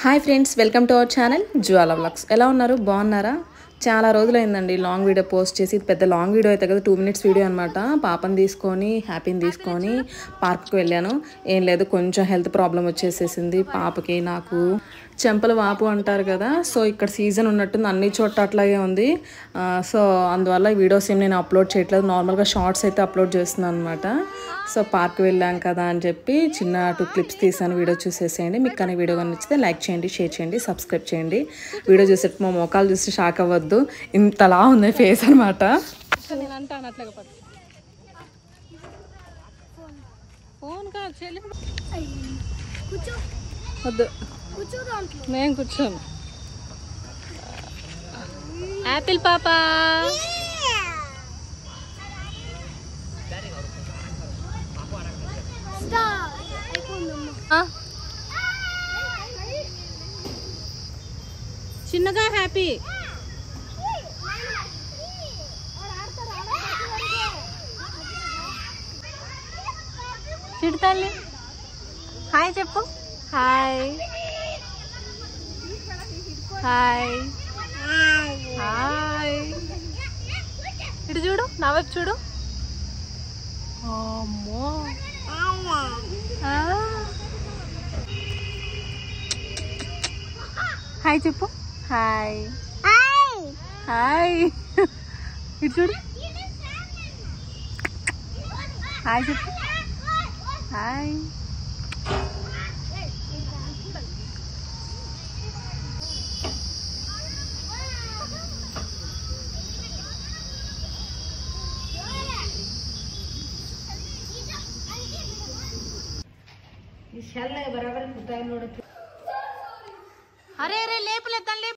Hi friends, welcome to our channel Jwala vlogs. ఎలా ఉన్నారు? బాగున్నారా? చాలా రోజులైందండి లాంగ్ వీడియో పోస్ట్ చేసి. ఇది పెద్ద లాంగ్ వీడియో అయితే కదా, 2 minutes వీడియో అనమాట. పాపని తీసుకొని హ్యాపీని తీసుకొని పార్క్కి వెళ్ళాను. ఏం లేదు, కొంచెం హెల్త్ ప్రాబ్లం వచ్చేసేసింది పాపకి. నాకు చెంపల వాపు అంటారు కదా, సో ఇక్కడ సీజన్ ఉన్నట్టుంది, అన్ని చోట్ల అట్లాగే ఉంది. సో అందువల్ల ఈ వీడియోస్ ఏం నేను అప్లోడ్ చేయట్లేదు, నార్మల్గా షార్ట్స్ అయితే అప్లోడ్ చేస్తున్నాను అనమాట. సో పార్క్ వెళ్ళాం కదా అని చెప్పి చిన్న 2 clips తీసాను. వీడియో చూసేసేయండి. మీకు కానీ వీడియో కానీ నచ్చితే లైక్ చేయండి, షేర్ చేయండి, సబ్స్క్రైబ్ చేయండి. వీడియో చూసేటప్పుడు మా మొఖాలు చూసి షాక్ అవ్వద్దు, ఇంతలా ఉంది ఫేస్ అనమాట. వద్దు, నేను కూర్చోను. యాపిల్ పాపా, చిన్నగా హ్యాపీ. చిడతల్లి హాయ్ చెప్పు. Hi hi hi. ఇటు చూడు, నా వైపు చూడు. అమ్మో, హాయ్ చెప్పు. Hi hi. ఇటు చూడు, హాయ్ చెప్పు. హాయ్. बराबर अरे अरे लेप लेता लेप.